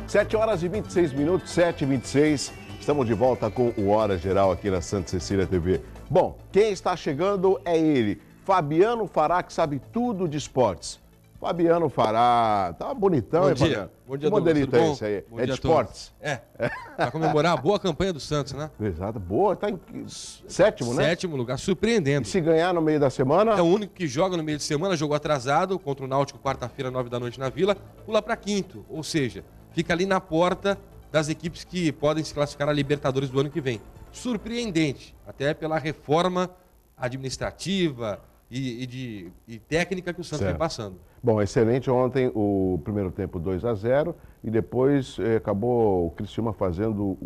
7 horas e 26 minutos, 7h26. Estamos de volta com o Hora Geral aqui na Santa Cecília TV. Bom, quem está chegando é ele, Fabiano Fará, que sabe tudo de esportes. Fabiano Fará, tá bonitão, bom hein, dia. Fabiano? Bom dia, que modelito é esse aí? Bom É de dia esportes? Para comemorar a boa campanha do Santos, né? Exato, boa, tá em sétimo, né? Sétimo lugar, surpreendendo. E se ganhar no meio da semana? É o único que joga no meio de semana, jogou atrasado contra o Náutico quarta-feira, 9 da noite na Vila, pula para quinto, ou seja, fica ali na porta das equipes que podem se classificar a Libertadores do ano que vem. Surpreendente, até pela reforma administrativa e técnica que o Santos vem passando. Bom, excelente ontem o primeiro tempo 2-0 e depois acabou o Criciúma fazendo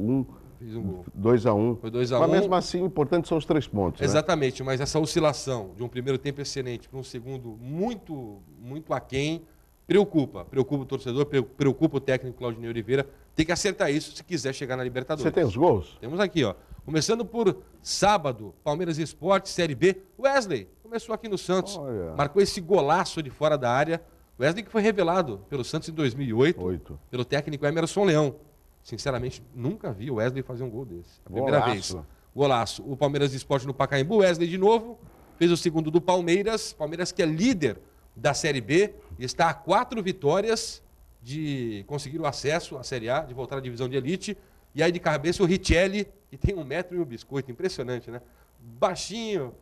Fez um gol. 2-1. Foi 2-1. Mas mesmo assim, importante são os 3 pontos. Exatamente, né? Mas essa oscilação de um primeiro tempo excelente para um segundo muito aquém preocupa o torcedor, preocupa o técnico Claudinei Oliveira. Tem que acertar isso se quiser chegar na Libertadores. Você tem os gols? Temos aqui, ó. Começando por sábado, Palmeiras e Sport, Série B. Wesley começou aqui no Santos, marcou esse golaço de fora da área. Wesley que foi revelado pelo Santos em 2008, pelo técnico Emerson Leão. Sinceramente, nunca vi o Wesley fazer um gol desse. Primeira vez. Golaço. O Palmeiras e Sport no Pacaembu, Wesley de novo, fez o segundo do Palmeiras. Palmeiras que é líder da Série B, está a 4 vitórias de conseguir o acesso à Série A, de voltar à divisão de elite. E aí de cabeça o Richelli, que tem 1 metro e um biscoito, impressionante, né? Baixinho,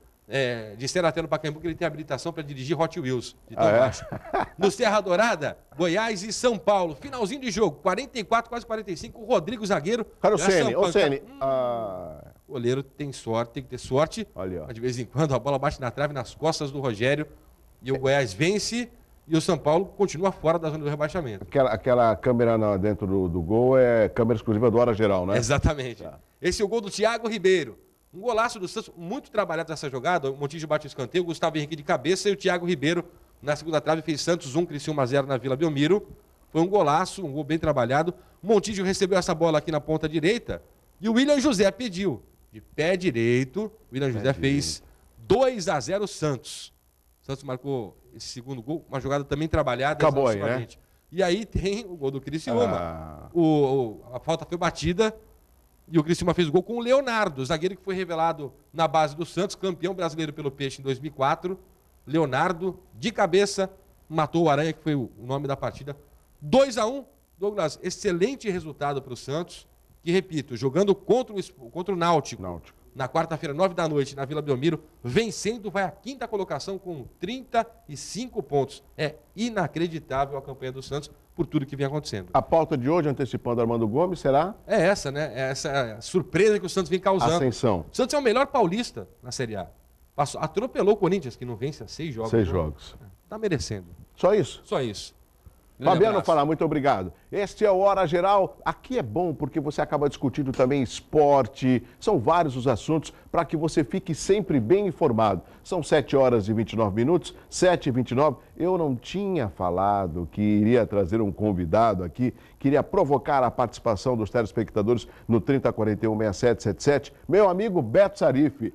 disseram até no Pacaembu que ele tem habilitação para dirigir Hot Wheels, de tão baixo. No Serra Dourada, Goiás e São Paulo, finalzinho de jogo, 44, quase 45, o Rodrigo zagueiro. Cara, o Ceni. O goleiro tem que ter sorte, mas de vez em quando a bola bate na trave, nas costas do Rogério, e o Goiás vence. E o São Paulo continua fora da zona do rebaixamento. Aquela câmera dentro do gol é câmera exclusiva do Hora Geral, né? Exatamente. Esse é o gol do Thiago Ribeiro. Um golaço do Santos, muito trabalhado nessa jogada. O Montijo bate o escanteio, o Gustavo Henrique de cabeça e o Thiago Ribeiro na segunda trave fez Santos 1, Criciúma 0 na Vila Belmiro. Foi um golaço, um gol bem trabalhado. O Montijo recebeu essa bola aqui na ponta direita e o William José pediu. De pé direito, o William José fez 2-0 Santos. O Santos marcou esse segundo gol, uma jogada também trabalhada. Acabou aí, né? E aí tem o gol do Criciúma. A falta foi batida e o Criciúma fez o gol com o Leonardo, zagueiro que foi revelado na base do Santos, campeão brasileiro pelo Peixe em 2004. Leonardo, de cabeça, matou o Aranha, que foi o nome da partida. 2-1, Douglas, excelente resultado para o Santos, que, repito, jogando contra o Náutico. Na quarta-feira, 9 da noite, na Vila Belmiro, vencendo, vai à 5ª colocação com 35 pontos. É inacreditável a campanha do Santos por tudo que vem acontecendo. A pauta de hoje, antecipando Armando Gomes, será? É essa, né? É essa surpresa que o Santos vem causando. Ascensão. O Santos é o melhor paulista na Série A. Atropelou o Corinthians, que não vence há 6 jogos. 6 jogos. Tá merecendo. Só isso? Só isso. Fabiano Fará, muito obrigado. Este é o Hora Geral. Aqui é bom porque você acaba discutindo também esporte. São vários os assuntos para que você fique sempre bem informado. São 7 horas e 29 minutos, 7h29. Eu não tinha falado que iria trazer um convidado aqui, queria provocar a participação dos telespectadores no 3041-6777. Meu amigo Beto Sarif.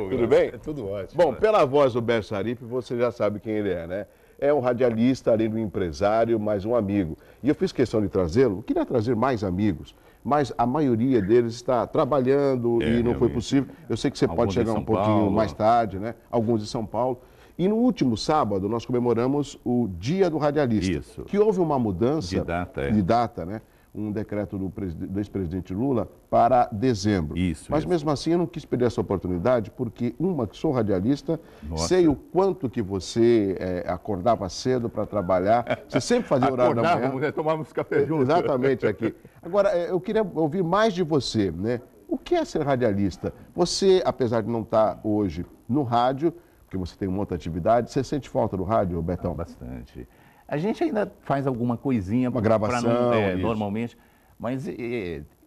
Tudo bem? Tudo ótimo. Bom, pela voz do Beto Sarif, você já sabe quem ele é, né? É um radialista, além do empresário, mas um amigo. E eu fiz questão de trazê-lo, eu queria trazer mais amigos, mas a maioria deles está trabalhando e não foi possível. Eu sei que você pode chegar um pouquinho mais tarde, né? Alguns de São Paulo. E no último sábado, nós comemoramos o Dia do Radialista. Isso. Que houve uma mudança de data, né? Um decreto do ex-presidente Lula para dezembro. Mas mesmo assim eu não quis perder essa oportunidade, porque que sou radialista, sei o quanto que você acordava cedo para trabalhar. Você sempre fazia horário da manhã. Né? Tomávamos café juntos. Exatamente aqui. Agora, eu queria ouvir mais de você, né? O que é ser radialista? Você, apesar de não estar hoje no rádio, porque você tem uma outra atividade, você sente falta do rádio, Betão? Bastante. A gente ainda faz alguma coisinha, uma gravação, normalmente, mas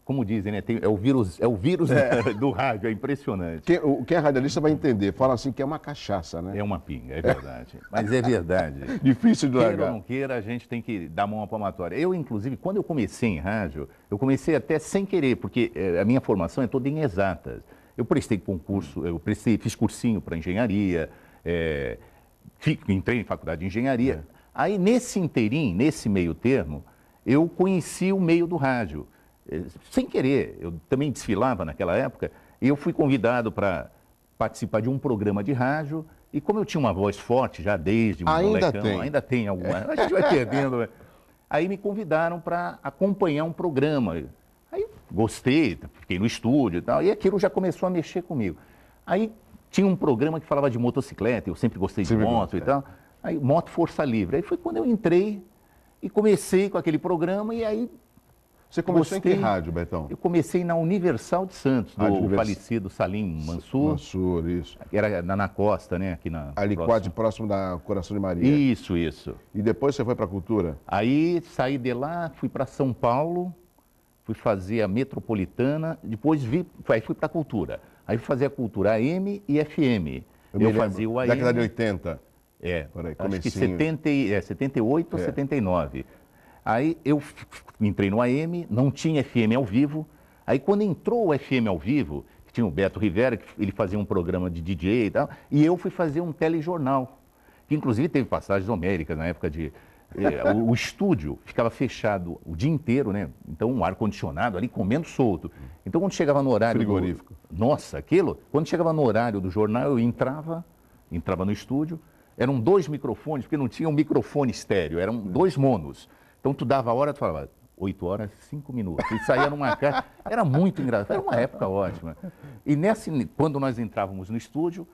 como dizem, né? É o vírus do rádio, é impressionante. Quem é radialista vai entender, fala assim que é uma cachaça, né? É uma pinga, é verdade. Mas é verdade. Difícil de largar. Queira ou não queira, a gente tem que dar mão à palmatória. Eu, inclusive, quando eu comecei em rádio, eu comecei até sem querer, porque a minha formação é toda em exatas. Eu prestei concurso, fiz cursinho para engenharia, entrei em faculdade de engenharia. Aí, nesse inteirinho, nesse meio termo, eu conheci o meio do rádio. Sem querer, eu também desfilava naquela época, e eu fui convidado para participar de um programa de rádio, e como eu tinha uma voz forte já desde molecão, ainda tem alguma, a gente vai perdendo, né? Aí me convidaram para acompanhar um programa. Aí gostei, fiquei no estúdio e tal, e aquilo já começou a mexer comigo. Aí tinha um programa que falava de motocicleta, eu sempre gostei de moto e tal, aí Moto Força Livre. Aí foi quando eu entrei e comecei com aquele programa, e aí... Você começou em que rádio, Betão? Eu comecei na Universal de Santos, do falecido Salim Mansur. Mansur, isso. Era na Costa, né? Aqui na ali quase próximo da Coração de Maria. Isso. E depois você foi para a Cultura? Aí saí de lá, fui para São Paulo, fui fazer a Metropolitana, depois fui para a Cultura. Aí fui fazer a Cultura AM e FM. Eu fazia o AM. Década de 80. Por aí, acho que 78 ou 79. Aí eu entrei no AM, não tinha FM ao vivo. Aí quando entrou o FM ao vivo, que tinha o Beto Rivera, que ele fazia um programa de DJ e tal, e eu fui fazer um telejornal, que inclusive teve passagens homéricas na época de... o estúdio ficava fechado o dia inteiro, né? Então um ar-condicionado ali comendo solto. Então quando chegava no horário... Frigorífico. Nossa, aquilo... Quando chegava no horário do jornal, eu entrava no estúdio, eram 2 microfones, porque não tinha um microfone estéreo, eram 2 monos. Então, tu dava a hora, tu falava 8 horas, 5 minutos. E saía numa caixa. Era muito engraçado. Era uma época ótima. E quando nós entrávamos no estúdio,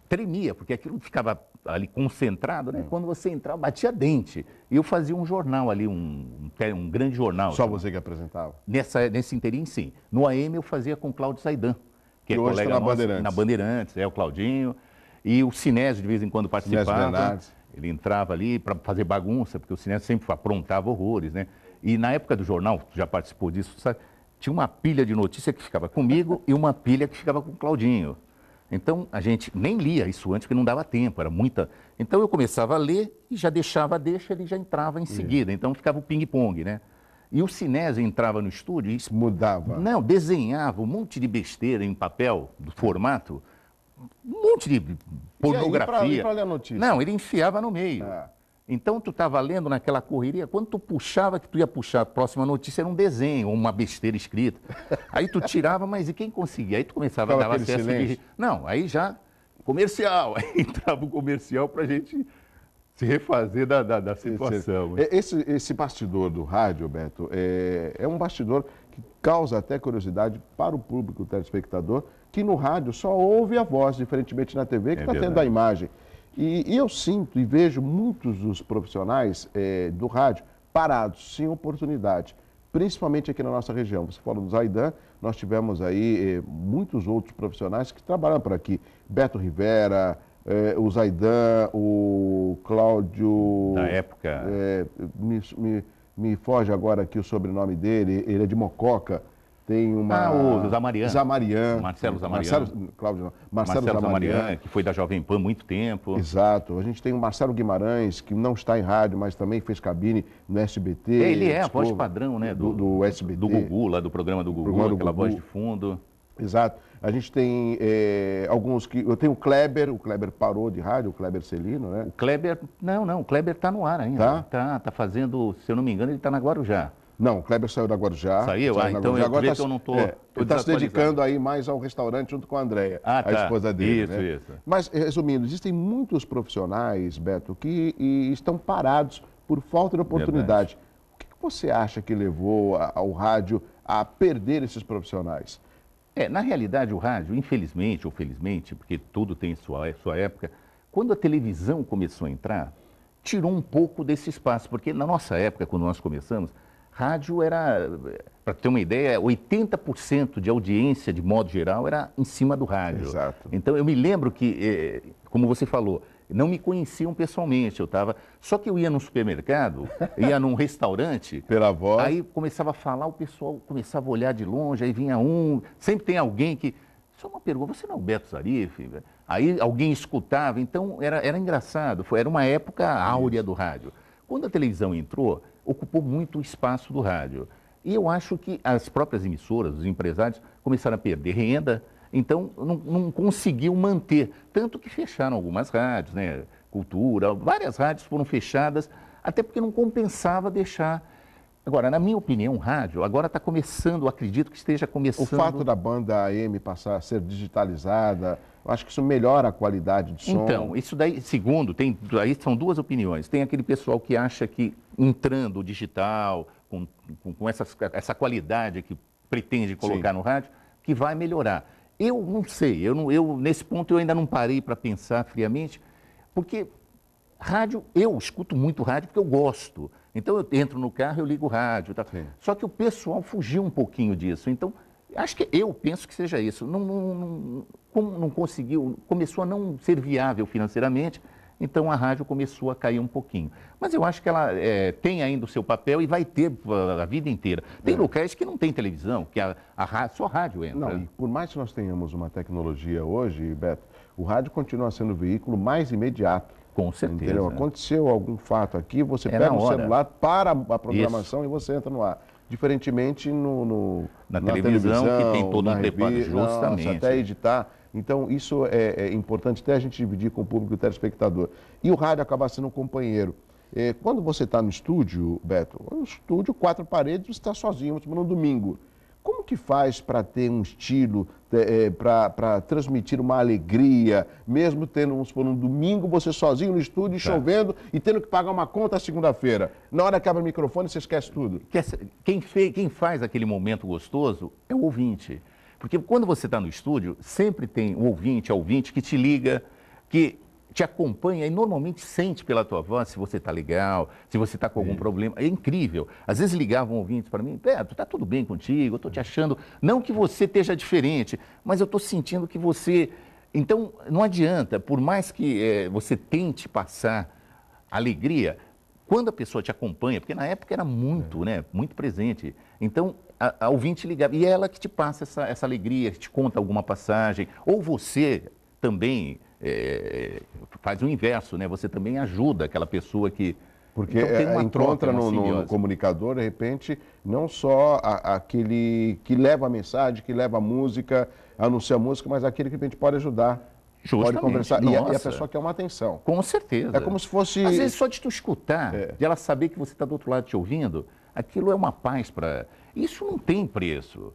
tremia, porque aquilo ficava ali concentrado, né? Quando você entrava, batia dente. E eu fazia um jornal ali, um grande jornal. Só você que apresentava? Nesse inteirinho, sim. No AM eu fazia com o Cláudio Zaidan, que é colega na nosso, Bandeirantes. Na Bandeirantes, o Claudinho. E o Sinésio, de vez em quando, participava. Ele entrava ali para fazer bagunça, porque o cinema sempre aprontava horrores, né? E na época do jornal, tu já participou disso, sabe? Tinha uma pilha de notícia que ficava comigo e uma pilha que ficava com o Claudinho. Então, a gente nem lia isso antes, porque não dava tempo, era muita... Então, eu começava a ler e já deixava a deixa, ele já entrava em seguida. Então, ficava o ping-pong, né? E o Sinésio entrava no estúdio e... Mudava. Não, desenhava um monte de besteira em papel, do formato... Um monte de pornografia. E pra ler a notícia? Não, ele enfiava no meio. Então, tu estava lendo naquela correria, quando tu puxava, que tu ia puxar a próxima notícia, era um desenho, ou uma besteira escrita. Aí tu tirava, mas e quem conseguia? Aí tu começava a dar acesso de... Não, aí já, comercial. Aí entrava o comercial para a gente se refazer da situação. Esse bastidor do rádio, Beto, é um bastidor que causa até curiosidade para o público, o telespectador, que no rádio só ouve a voz, diferentemente na TV, que está tendo a imagem. E eu sinto e vejo muitos dos profissionais do rádio parados, sem oportunidade, principalmente aqui na nossa região. Você falou do Zaidan, nós tivemos aí muitos outros profissionais que trabalham por aqui. Beto Rivera, o Zaidan, o Cláudio... Da época... Me foge agora aqui o sobrenome dele, ele é de Mococa. Tem uma... o Zamarian. Zamarian. Marcelo Zamarian. Marcelo Zamarian, que foi da Jovem Pan há muito tempo. Exato. A gente tem o Marcelo Guimarães, que não está em rádio, mas também fez cabine no SBT. Ele é a voz padrão, né? Do SBT. Do Gugu, lá do programa do Gugu, aquela voz de fundo. Exato. A gente tem alguns que... Eu tenho o Kleber parou de rádio, o Kleber Celino, né? O Kleber... Não, o Kleber está no ar ainda. Tá fazendo, se eu não me engano, ele está na Guarujá. Não, o Kleber saiu da Guarujá. Saiu? Então agora eu não estou... Ele está se dedicando aí mais ao restaurante junto com a Andréia, a esposa dele. Isso. Mas, resumindo, existem muitos profissionais, Beto, que estão parados por falta de oportunidade. Verdade. O que você acha que levou ao rádio a perder esses profissionais? Na realidade, o rádio, infelizmente ou felizmente, porque tudo tem sua época, quando a televisão começou a entrar, tirou um pouco desse espaço, porque na nossa época, quando nós começamos, rádio era, para ter uma ideia, 80% de audiência, de modo geral, era em cima do rádio. Exato. Então, eu me lembro que, como você falou, não me conheciam pessoalmente, só que eu ia num supermercado, ia num restaurante... Pela voz. Aí começava a falar, o pessoal começava a olhar de longe, aí vinha sempre tem alguém que... Só uma pergunta, você não é o Beto Zarif? Aí alguém escutava, então era engraçado, era uma época áurea do rádio. Quando a televisão entrou, ocupou muito o espaço do rádio. E eu acho que as próprias emissoras, os empresários, começaram a perder renda, então não conseguiam manter. Tanto que fecharam algumas rádios, né? Cultura, várias rádios foram fechadas, até porque não compensava deixar. Agora, na minha opinião, o rádio agora está começando, acredito que esteja começando... O fato da banda AM passar a ser digitalizada, eu acho que isso melhora a qualidade de som. Então, isso daí, segundo, aí são duas opiniões. Tem aquele pessoal que acha que entrando digital, com essa qualidade que pretende colocar no rádio, que vai melhorar. Eu não sei, nesse ponto eu ainda não parei para pensar friamente, porque rádio, eu escuto muito rádio porque eu gosto. Então eu entro no carro, eu ligo o rádio. Tá? Só que o pessoal fugiu um pouquinho disso. Então, eu penso que seja isso. Não conseguiu, começou a não ser viável financeiramente, então a rádio começou a cair um pouquinho. Mas eu acho que ela tem ainda o seu papel e vai ter a vida inteira. Tem locais que não tem televisão, que só rádio entra. Não, e por mais que nós tenhamos uma tecnologia hoje, Beto, o rádio continua sendo o veículo mais imediato. Com certeza. Entendeu? Aconteceu algum fato aqui, você pega o celular, para a programação e você entra no ar. Diferentemente na televisão, que tem todo um preparo, justamente. Até editar. Então, isso é importante até a gente dividir com o público e o telespectador. E o rádio acaba sendo um companheiro. Quando você está no estúdio, Beto, no estúdio, 4 paredes, você está sozinho, no domingo. Como que faz para ter um estilo, para transmitir uma alegria, mesmo tendo, vamos supor, um domingo, você sozinho no estúdio, chovendo e tendo que pagar uma conta segunda-feira? Na hora que abre o microfone, você esquece tudo. Quem faz aquele momento gostoso é o ouvinte. Porque quando você está no estúdio, sempre tem um ouvinte que te liga, que te acompanha e normalmente sente pela tua voz se você está legal, se você está com algum problema. É incrível. Às vezes ligavam ouvintes para mim, Beto, está tudo bem contigo, eu estou te achando, não que você esteja diferente, mas eu estou sentindo que você... Então, não adianta, por mais que você tente passar alegria, quando a pessoa te acompanha, porque na época era muito, muito presente, então a ouvinte ligava, e é ela que te passa essa alegria, que te conta alguma passagem, ou você também... faz o inverso, né? Você também ajuda aquela pessoa que... Porque então, encontra no comunicador, de repente, não só aquele que leva a mensagem, que leva a música, anuncia a música, mas aquele que a gente pode ajudar, pode conversar. E a pessoa quer uma atenção. Com certeza. É como se fosse... Às vezes só de tu escutar, de ela saber que você está do outro lado te ouvindo, aquilo é uma paz para... Isso não tem preço.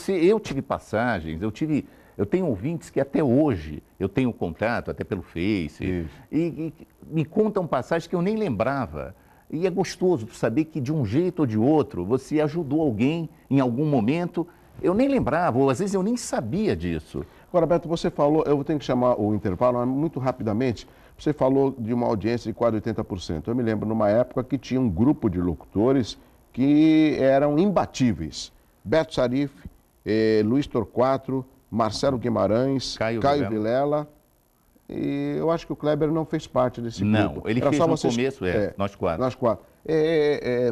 Eu tive passagens, eu tenho ouvintes que até hoje eu tenho contato, até pelo Face, e me contam passagens que eu nem lembrava. E é gostoso saber que de um jeito ou de outro você ajudou alguém em algum momento. Eu nem lembrava, ou às vezes eu nem sabia disso. Agora, Beto, você falou, eu tenho que chamar o intervalo muito rapidamente. Você falou de uma audiência de quase 80%. Eu me lembro numa época que tinha um grupo de locutores que eram imbatíveis. Beto Sarif, Luiz Torquato, Marcelo Guimarães, Caio Vilela, e eu acho que o Kleber não fez parte desse grupo. Não, ele fez no começo, nós quatro. Nós quatro.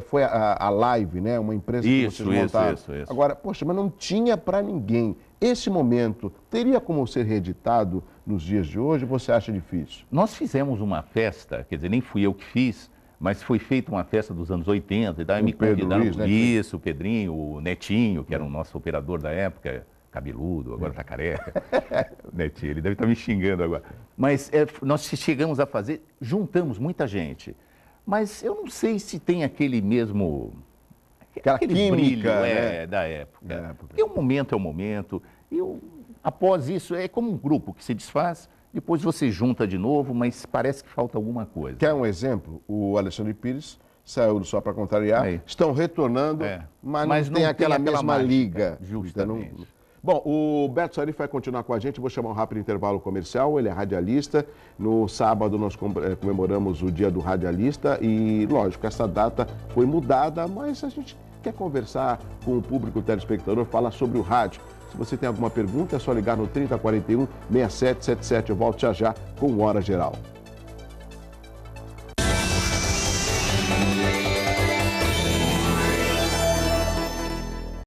Foi a Live, né? Uma empresa que vocês montaram. Isso. Agora, poxa, mas não tinha para ninguém. Esse momento teria como ser reeditado nos dias de hoje? Você acha difícil? Nós fizemos uma festa, quer dizer, nem fui eu que fiz, mas foi feita uma festa dos anos 80, e daí me convidaram. Luiz, né? Isso, o Pedrinho, o Netinho, que era o nosso operador da época, cabeludo, agora está careca. Netinho, ele deve estar me xingando agora. Mas nós chegamos a fazer, juntamos muita gente. Mas eu não sei se tem aquele mesmo... aquele química, brilho da época. Porque o momento é o momento. Após isso, é como um grupo que se desfaz, depois você junta de novo, mas parece que falta alguma coisa. Quer um exemplo? O Alexandre Pires saiu só para contrariar, estão retornando, mas não tem aquela mesma mágica, liga. Justamente. Então, bom, o Beto Sarif vai continuar com a gente, vou chamar um rápido intervalo comercial, ele é radialista, no sábado nós comemoramos o dia do radialista e, lógico, essa data foi mudada, mas a gente quer conversar com o público telespectador, falar sobre o rádio. Se você tem alguma pergunta, é só ligar no 3041-6777, eu volto já com o Hora Geral.